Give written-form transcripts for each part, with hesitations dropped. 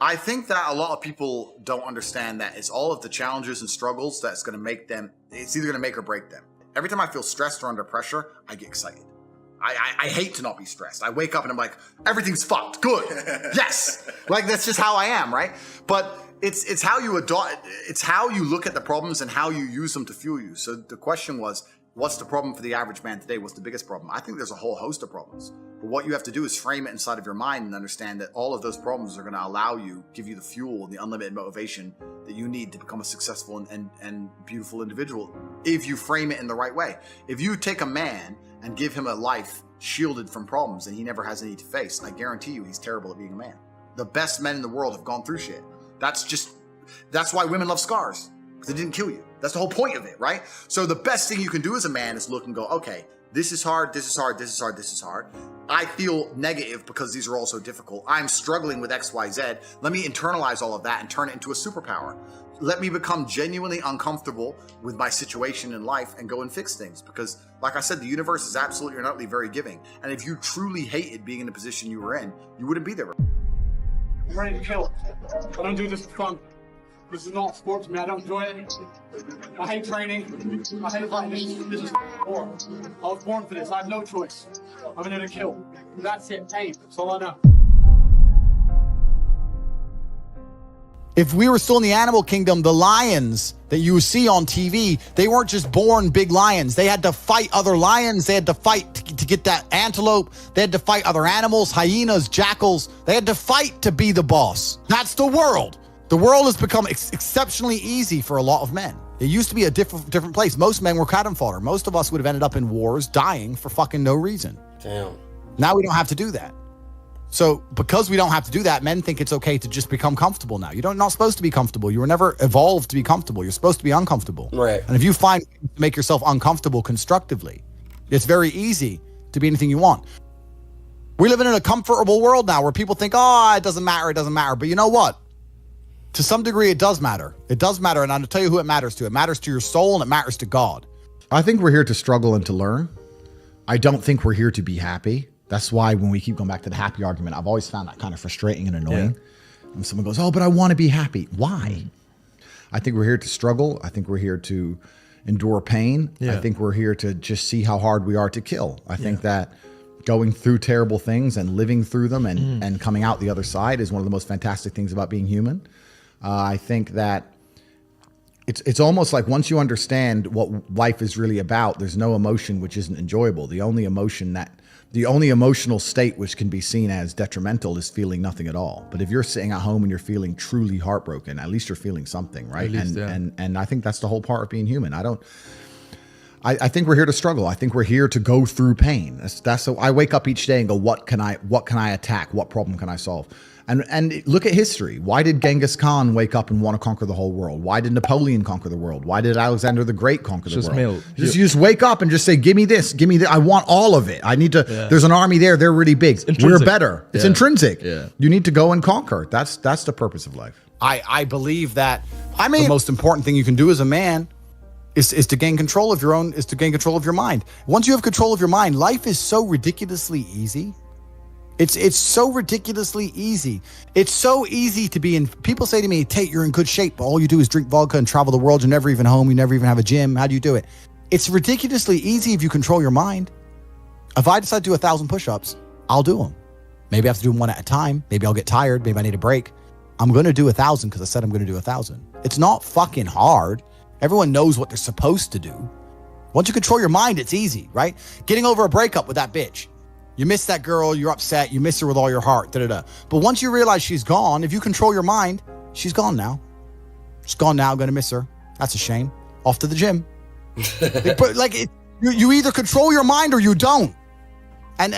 I think that a lot of people don't understand that it's all of the challenges and struggles that's going to make them, it's either going to make or break them. Every time I feel stressed or under pressure, I get excited. I hate to not be stressed. I wake up and I'm like, everything's fucked. Good. Yes. Like, that's just how I am, right? But it's how you adopt, it's how you look at the problems and how you use them to fuel you. So the question was, what's the problem for the average man today? What's the biggest problem? I think there's a whole host of problems. But what you have to do is frame it inside of your mind and understand that all of those problems are going to allow you, give you the fuel and the unlimited motivation that you need to become a successful and beautiful individual if you frame it in the right way. If you take a man and give him a life shielded from problems and he never has any to face, I guarantee you he's terrible at being a man. The best men in the world have gone through shit. That's why women love scars, because it didn't kill you. That's the whole point of it, right? So the best thing you can do as a man is look and go, okay, this is hard, this is hard, this is hard, this is hard. I feel negative because these are all so difficult. I'm struggling with X, Y, Z. Let me internalize all of that and turn it into a superpower. Let me become genuinely uncomfortable with my situation in life and go and fix things. Because like I said, the universe is absolutely and utterly very giving. And if you truly hated being in the position you were in, you wouldn't be there. I'm ready to kill. I don't do this for fun. This is not sport to me. I don't enjoy it. I hate training. I hate fighting. This is war. I was born for this. I have no choice. I'm in here to kill. That's it. Pain. That's all I know. If we were still in the animal kingdom, the lions that you see on TV, they weren't just born big lions. They had to fight other lions. They had to fight to get that antelope. They had to fight other animals, hyenas, jackals. They had to fight to be the boss. That's the world. The world has become exceptionally easy for a lot of men. It used to be a different place. Most men were cannon fodder. Most of us would have ended up in wars, dying for fucking no reason. Damn. Now we don't have to do that. So because we don't have to do that, men think it's okay to just become comfortable now. You're not supposed to be comfortable. You were never evolved to be comfortable. You're supposed to be uncomfortable. Right. And if you find to make yourself uncomfortable constructively, it's very easy to be anything you want. We're living in a comfortable world now where people think, oh, it doesn't matter. It doesn't matter. But you know what? To some degree, it does matter. It does matter. And I'll tell you who it matters to. It matters to your soul and it matters to God. I think we're here to struggle and to learn. I don't think we're here to be happy. That's why when we keep going back to the happy argument, I've always found that kind of frustrating and annoying. Yeah. When someone goes, oh, but I want to be happy. Why? I think we're here to struggle. I think we're here to endure pain. Yeah. I think we're here to just see how hard we are to kill. I think that going through terrible things and living through them and coming out the other side is one of the most fantastic things about being human. I think that it's almost like once you understand what life is really about, there's no emotion which isn't enjoyable. The only emotional state which can be seen as detrimental is feeling nothing at all. But if you're sitting at home and you're feeling truly heartbroken, at least you're feeling something, right? And I think that's the whole part of being human. I think we're here to struggle. I think we're here to go through pain. That's so I wake up each day and go, what can I attack? What problem can I solve? And look at history. Why did Genghis Khan wake up and want to conquer the whole world? Why did Napoleon conquer the world? Why did Alexander the Great conquer the world? You just wake up and just say, give me this, give me that. I want all of it. I need to, there's an army there. They're really big. We're better. It's intrinsic. Yeah. You need to go and conquer. That's the purpose of life. I believe that the most important thing you can do as a man is to gain control of your own, is to gain control of your mind. Once you have control of your mind, life is so ridiculously easy. It's so ridiculously easy. It's so easy to be in. People say to me, Tate, you're in good shape. All you do is drink vodka and travel the world. You're never even home. You never even have a gym. How do you do it? It's ridiculously easy if you control your mind. If I decide to do 1,000 push-ups, I'll do them. Maybe I have to do them one at a time. Maybe I'll get tired. Maybe I need a break. I'm going to do 1,000 because I said I'm going to do 1,000. It's not fucking hard. Everyone knows what they're supposed to do. Once you control your mind, it's easy, right? Getting over a breakup with that bitch. You miss that girl, you're upset, you miss her with all your heart, da-da-da. But once you realize she's gone, if you control your mind, she's gone now. She's gone now, I'm gonna miss her. That's a shame. Off to the gym. You either control your mind or you don't. And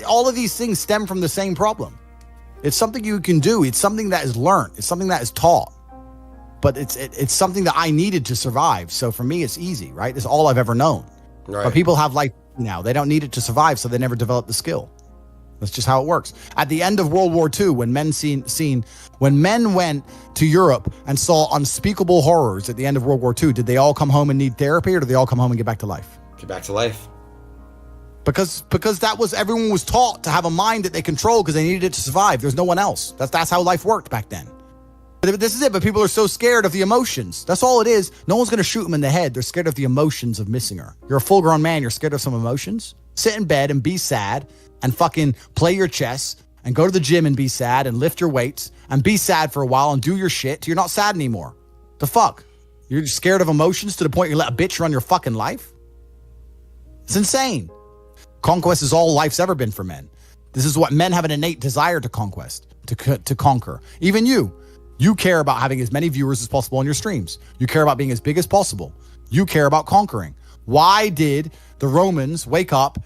all of these things stem from the same problem. It's something you can do. It's something that is learned. It's something that is taught. But it's something that I needed to survive. So for me, it's easy, right? It's all I've ever known. Right. But people have life now. They don't need it to survive, so they never develop the skill. That's just how it works. At the end of World War II, when men went to Europe and saw unspeakable horrors at the end of World War II, did they all come home and need therapy, or did they all come home and get back to life? Get back to life. Because everyone was taught to have a mind that they control because they needed it to survive. There's no one else. That's how life worked back then. But this is it. But people are so scared of the emotions. That's all it is. No one's going to shoot them in the head. They're scared of the emotions of missing her. You're a full-grown man. You're scared of some emotions. Sit in bed and be sad and fucking play your chess and go to the gym and be sad and lift your weights and be sad for a while and do your shit till you're not sad anymore. The fuck? You're scared of emotions to the point you let a bitch run your fucking life? It's insane. Conquest is all life's ever been for men. This is what men have an innate desire to conquest, to conquer. Even you. You care about having as many viewers as possible on your streams. You care about being as big as possible. You care about conquering. Why did the Romans wake up,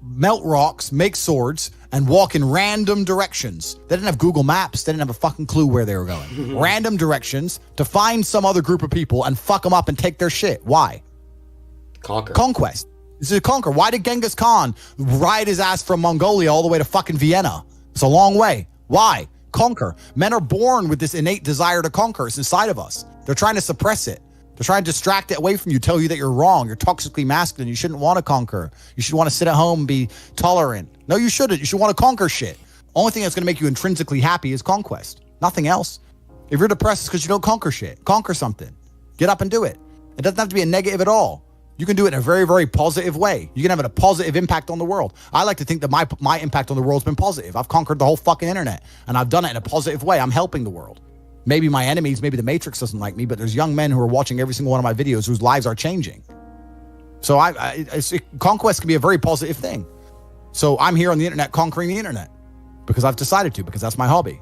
melt rocks, make swords, and walk in random directions? They didn't have Google Maps. They didn't have a fucking clue where they were going. Random directions to find some other group of people and fuck them up and take their shit. Why? Conquest. This is a conquer. Why did Genghis Khan ride his ass from Mongolia all the way to fucking Vienna? It's a long way. Why? Conquer. Men are born with this innate desire to conquer. It's inside of us. They're trying to suppress it. They're trying to distract it away from you, tell you that you're wrong. You're toxically masculine. You shouldn't want to conquer. You should want to sit at home and be tolerant. No, you shouldn't. You should want to conquer shit. Only thing that's going to make you intrinsically happy is conquest. Nothing else. If you're depressed, it's because you don't conquer shit. Conquer something. Get up and do it. It doesn't have to be a negative at all. You can do it in a very, very positive way. You can have a positive impact on the world. I like to think that my impact on the world's been positive. I've conquered the whole fucking internet, and I've done it in a positive way. I'm helping the world. Maybe my enemies, maybe the Matrix doesn't like me, but there's young men who are watching every single one of my videos whose lives are changing. So conquest can be a very positive thing. So I'm here on the internet conquering the internet because I've decided to, because that's my hobby.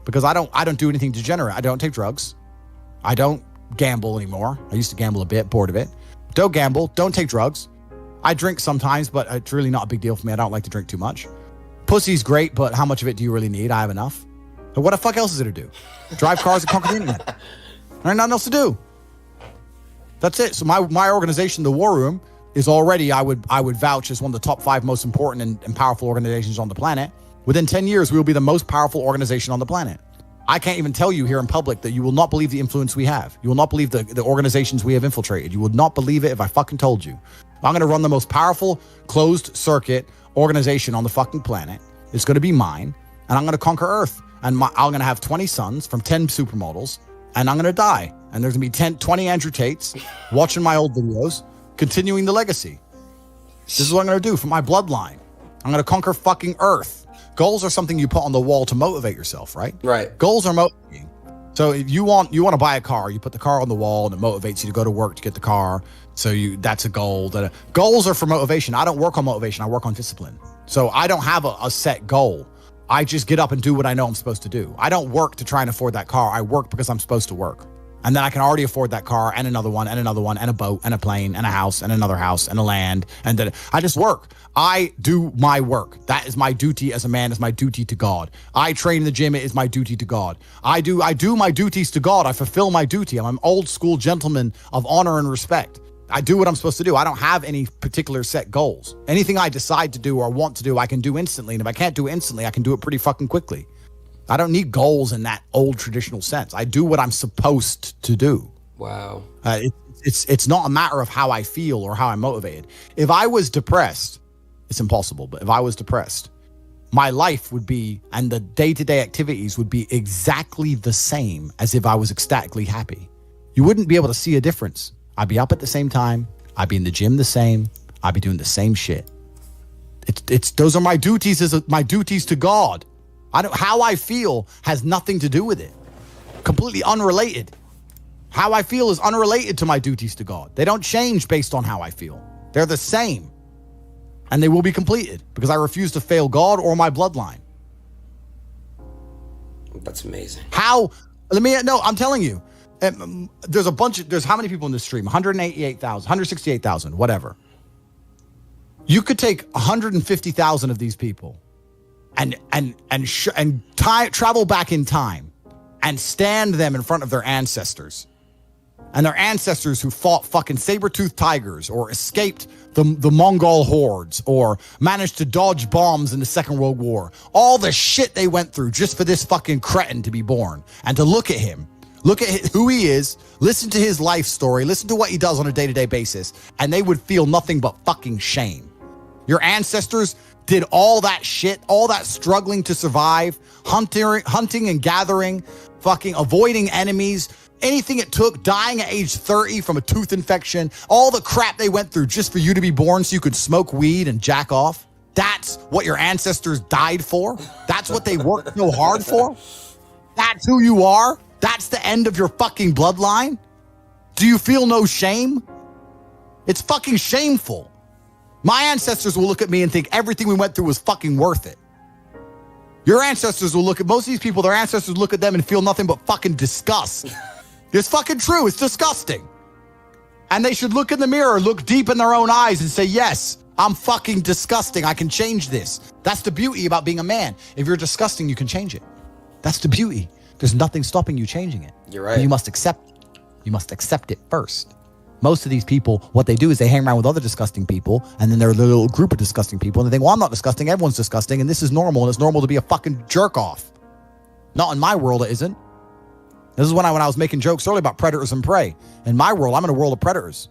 Because I don't do anything degenerate. I don't take drugs. I don't gamble anymore. I used to gamble a bit, bored of it. Don't gamble. Don't take drugs. I drink sometimes, but it's really not a big deal for me. I don't like to drink too much. Pussy's great, but how much of it do you really need? I have enough. So what the fuck else is there to do? Drive cars and conquer the internet. There's nothing else to do. That's it. So my organization, the War Room, is already, I would vouch, as one of the top 5 most important and powerful organizations on the planet. Within 10 years, we will be the most powerful organization on the planet. I can't even tell you here in public that you will not believe the influence we have. You will not believe the organizations we have infiltrated. You would not believe it if I fucking told you. I'm going to run the most powerful closed circuit organization on the fucking planet. It's going to be mine, and I'm going to conquer Earth. And I'm going to have 20 sons from 10 supermodels, and I'm going to die. And there's going to be 20 Andrew Tates watching my old videos, continuing the legacy. This is what I'm going to do for my bloodline. I'm going to conquer fucking Earth. Goals are something you put on the wall to motivate yourself, right? Right. Goals are motivating. So if you want to buy a car, you put the car on the wall and it motivates you to go to work to get the car. So that's a goal. Goals are for motivation. I don't work on motivation. I work on discipline. So I don't have a set goal. I just get up and do what I know I'm supposed to do. I don't work to try and afford that car. I work because I'm supposed to work. And then I can already afford that car and another one and another one and a boat and a plane and a house and another house and a land. And then I just work. I do my work. That is my duty as a man, is my duty to God. I train in the gym. It is my duty to God. I do my duties to God. I fulfill my duty. I'm an old school gentleman of honor and respect. I do what I'm supposed to do. I don't have any particular set goals. Anything I decide to do or want to do, I can do instantly. And if I can't do it instantly, I can do it pretty fucking quickly. I don't need goals in that old traditional sense. I do what I'm supposed to do. Wow. It's not a matter of how I feel or how I'm motivated. If I was depressed, it's impossible. But if I was depressed, my life would be, and the day-to-day activities would be exactly the same as if I was ecstatically happy. You wouldn't be able to see a difference. I'd be up at the same time. I'd be in the gym the same. I'd be doing the same shit. Those are my duties my duties to God. How I feel has nothing to do with it. Completely unrelated. How I feel is unrelated to my duties to God. They don't change based on how I feel. They're the same. And they will be completed because I refuse to fail God or my bloodline. That's amazing. I'm telling you. There's how many people in this stream? 188,000, 168,000, whatever. You could take 150,000 of these people and travel back in time and stand them in front of their ancestors. And their ancestors who fought fucking saber-toothed tigers or escaped the Mongol hordes or managed to dodge bombs in the Second World War. All the shit they went through just for this fucking cretin to be born. And to look at him, look at who he is, listen to his life story, listen to what he does on a day-to-day basis, and they would feel nothing but fucking shame. Your ancestors did all that shit, all that struggling to survive, hunting and gathering, fucking avoiding enemies, anything it took, dying at age 30 from a tooth infection, all the crap they went through just for you to be born so you could smoke weed and jack off. That's what your ancestors died for. That's what they worked so hard for. That's who you are. That's the end of your fucking bloodline. Do you feel no shame? It's fucking shameful. My ancestors will look at me and think everything we went through was fucking worth it. Your ancestors will look at most of these people, their ancestors look at them and feel nothing but fucking disgust. It's fucking true. It's disgusting. And they should look in the mirror, look deep in their own eyes and say, yes, I'm fucking disgusting. I can change this. That's the beauty about being a man. If you're disgusting, you can change it. That's the beauty. There's nothing stopping you changing it. You're right. But you must accept it. You must accept it first. Most of these people, what they do is they hang around with other disgusting people, and then they're a little group of disgusting people, and they think, well, I'm not disgusting, everyone's disgusting, and this is normal, and it's normal to be a fucking jerk off. Not in my world, it isn't. This is when I was making jokes earlier about predators and prey. In my world, I'm in a world of predators.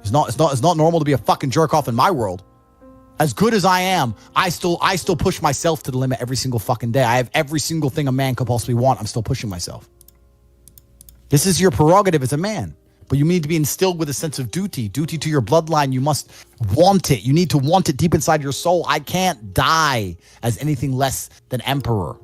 It's not normal to be a fucking jerk off in my world. As good as I am, I still push myself to the limit every single fucking day. I have every single thing a man could possibly want. I'm still pushing myself. This is your prerogative as a man. But you need to be instilled with a sense of duty to your bloodline. You must want it. You need to want it deep inside your soul. I can't die as anything less than emperor.